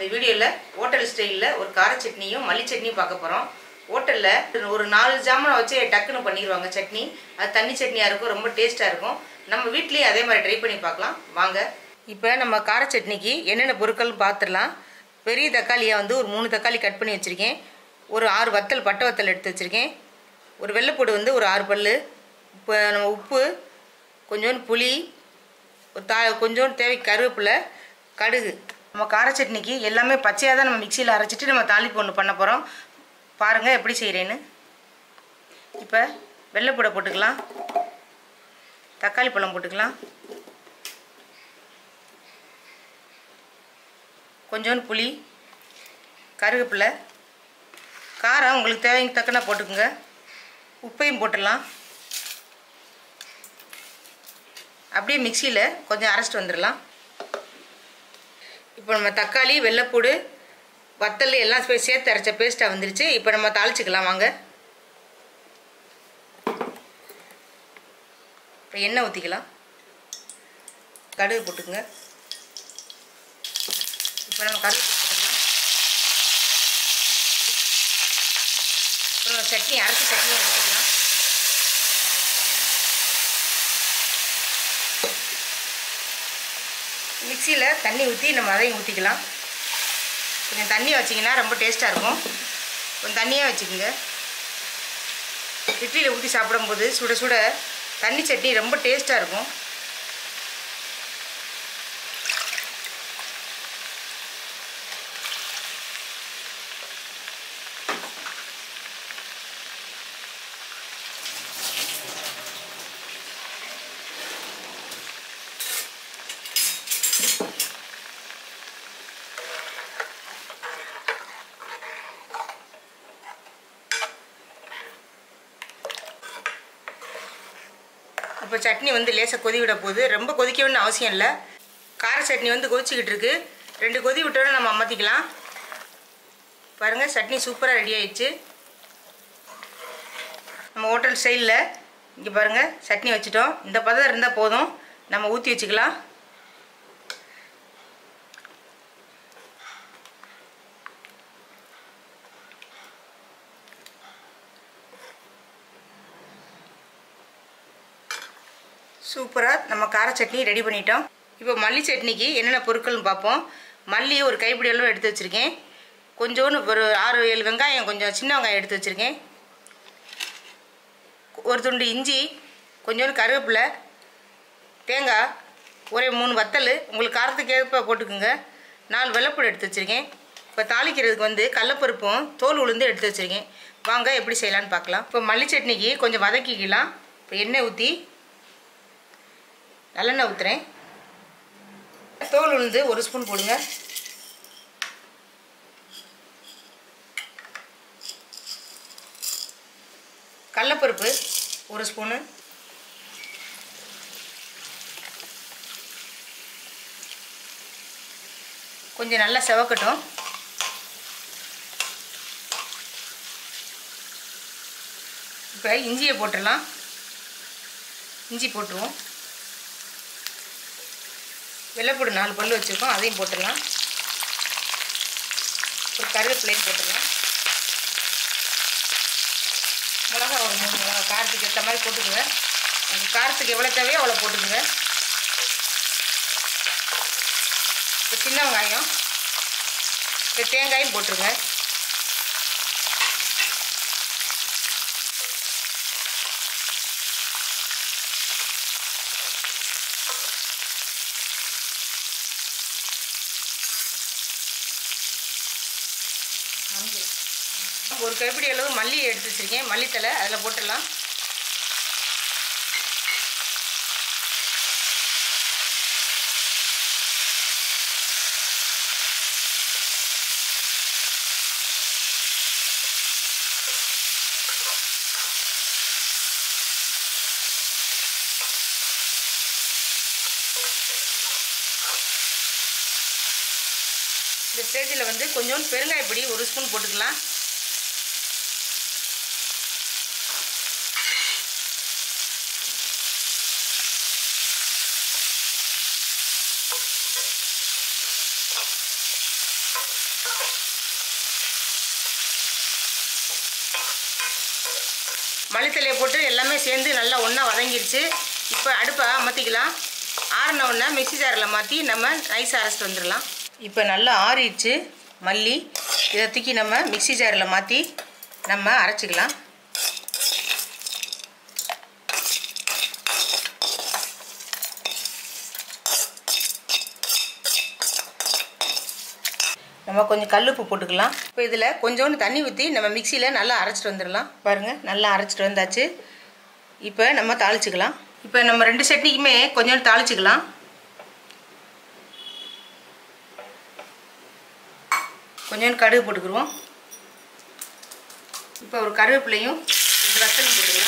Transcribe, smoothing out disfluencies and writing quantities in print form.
இந்த வீடியோல ஹோட்டல் ஸ்டைல்ல ஒரு கார சட்னியும் மல்லி சட்னியும் பார்க்க போறோம். ஹோட்டல்ல ஒரு 4 ஜாமான் வச்சு டக்குன்னு பண்ணிடுவாங்க சட்னி. அது தண்ணி சட்னியா இருக்கும், ரொம்ப டேஸ்டா இருக்கும். நம்ம வீட்லயே அதே மாதிரி ட்ரை பண்ணி பார்க்கலாம் வாங்க. இப்போ நம்ம கார சட்னிக்கு என்னென்ன பொருட்கள் பார்த்துடலாம். பெரிய தக்காளியை வந்து ஒரு 3 தக்காளி கட் பண்ணி வச்சிருக்கேன். ஒரு 6 வத்தல் பட்டை வத்தல் எடுத்து வச்சிருக்கேன். ஒரு வெள்ளைப்பூடு வந்து ஒரு 6 பல்லு. இப்போ நம்ம உப்பு, கொஞ்சோண்டு புளி, கொஞ்சோண்டு தேவைக்கு கருவேப்பிலை, கடுகு. நம்ம கார சட்னிக்கு எல்லாமே பச்சையாக தான் நம்ம மிக்சியில் அரைச்சிட்டு நம்ம தாளிப்பு ஒன்று பண்ண போகிறோம். பாருங்கள் எப்படி செய்கிறேன்னு. இப்போ வெள்ளைப்பூடை போட்டுக்கலாம், தக்காளி பழம் போட்டுக்கலாம், கொஞ்சோண்டு புளி, கருவேப்பிலை, காரம் உங்களுக்கு தேவைக்கு தக்கன போட்டுக்குங்க. உப்பையும் போட்டுடலாம். அப்படியே மிக்சியில் கொஞ்சம் அரைச்சிட்டு வந்துடலாம். இப்போ நம்ம தக்காளி, வெள்ளைப்பூடு, வத்தல் எல்லாம் சேர்த்து அரைச்ச பேஸ்ட்டாக வந்துருச்சு. இப்போ நம்ம தாளிச்சிக்கலாம் வாங்க. இப்போ எண்ணெய் ஊற்றிக்கலாம், கடுகு போட்டுக்குங்க. இப்போ நம்ம கடுகு போட்டுக்கலாம். இப்போ நம்ம சட்னி அரைச்ச சட்னியை ஊற்றிக்கலாம். மிக்சியில் தண்ணி ஊற்றி நம்ம அதையும் ஊற்றிக்கலாம். கொஞ்சம் தண்ணியை வச்சிங்கன்னா ரொம்ப டேஸ்ட்டாக இருக்கும். கொஞ்சம் தண்ணியாக வச்சுக்கோங்க. இட்லியில் ஊற்றி சாப்பிடும்போது சுட சுட தண்ணி சட்னி ரொம்ப டேஸ்ட்டாக இருக்கும். இப்போ சட்னி வந்து லேசாக கொதி விட போகுது. ரொம்ப கொதிக்க வேண்டிய அவசியம் இல்லை. கார சட்னி வந்து கொதிச்சுக்கிட்டு இருக்கு. 2 கொதி விட்டோட நம்ம அமர்த்திக்கலாம். பாருங்கள் சட்னி சூப்பராக ரெடி ஆயிடுச்சு. நம்ம ஹோட்டல் ஸ்டைலில் இங்கே பாருங்கள் சட்னி வச்சுட்டோம். இந்த பதம் இருந்தால் போதும், நம்ம ஊற்றி வச்சுக்கலாம். சூப்பராக நம்ம கார சட்னி ரெடி பண்ணிட்டோம். இப்போ மல்லி சட்னிக்கு என்னென்ன பொருட்கள்னு பார்ப்போம். மல்லி ஒரு கைப்பிடி அளவு எடுத்து வச்சுருக்கேன். கொஞ்சோண்டு ஒரு 6-7 வெங்காயம், கொஞ்சம் சின்ன வெங்காயம் எடுத்து வச்சுருக்கேன். ஒரு துண்டு இஞ்சி, கொஞ்சோண்டு கருவேப்பிலை, தேங்காய், ஒரே 3 வத்தல், உங்களுக்கு காரத்துக்கு ஏற்ப போட்டுக்குங்க. 4 வெள்ளைப்பூடு எடுத்து வச்சுருக்கேன். இப்போ தாளிக்கிறதுக்கு வந்து கடலைப்பருப்பும் தோல் உளுந்து எடுத்து வச்சுருக்கேன். வாங்க எப்படி செய்யலான்னு பார்க்கலாம். இப்போ மல்லி சட்னிக்கு கொஞ்சம் வதக்கிக்கலாம். இப்போ எண்ணெய் ஊற்றி நல்லெண்ணெய் ஊற்றுறேன். தோல் உளுந்து 1 ஸ்பூன் போடுங்க. கடலைப்பருப்பு 1 ஸ்பூனு, கொஞ்சம் நல்லா செவக்கட்டும். இப்போ இஞ்சியை போட்டுடலாம். இஞ்சி போட்டுருவோம். வெள்ளைப்பூடு 4 பல்லு வச்சுருக்கோம், அதையும் போட்டுடலாம். ஒரு கருவேப்பிலையும் போட்டுடலாம். மிளகா ஒரு 3 மிளகா, காரத்துக்கு ஏற்ற மாதிரி போட்டுக்குங்க. காரத்துக்கு எவ்வளோ தேவையோ அவ்வளோ போட்டுக்குங்க. இப்போ சின்ன வெங்காயம், இப்போ தேங்காயும் போட்டுருங்க. ஒரு கைப்பிடி அளவு மல்லி எடுத்து வச்சுருக்கேன். மல்லித்தலை அதில் போட்டுடலாம். இந்த ஸ்டேஜில் வந்து கொஞ்சோண்டு பெருங்காயப்பொடி 1 ஸ்பூன் போட்டுக்கலாம். மல்லித்தலையை போட்டு எல்லாமே சேர்ந்து நல்லா ஒன்றா வதங்கிடுச்சு. இப்போ அடுப்பை அமர்த்திக்கலாம். ஆறின உடனே மிக்ஸி ஜாரில் மாற்றி நம்ம நைஸாக அரைச்சிட்டு வந்துடலாம். இப்போ நல்லா ஆறிடுச்சு மல்லி. இதை தூக்கி நம்ம மிக்ஸி ஜாரில் மாற்றி நம்ம அரைச்சிக்கலாம். நம்ம கொஞ்சம் கல்லுப்பு போட்டுக்கலாம். இப்போ இதில் கொஞ்சோண்டு தண்ணி ஊற்றி நம்ம மிக்சியில் நல்லா அரைச்சிட்டு வந்துடலாம். பாருங்கள், நல்லா அரைச்சிட்டு வந்தாச்சு. இப்போ நம்ம தாளிச்சிக்கலாம். இப்போ நம்ம 2 சட்னிக்குமே கொஞ்சோண்டு தாளிச்சிக்கலாம். கொஞ்சோண்டு கடுகு போட்டுக்குருவோம். இப்போ ஒரு கருவேப்பிலையும் 2 வத்தலும் போட்டுக்கலாம்.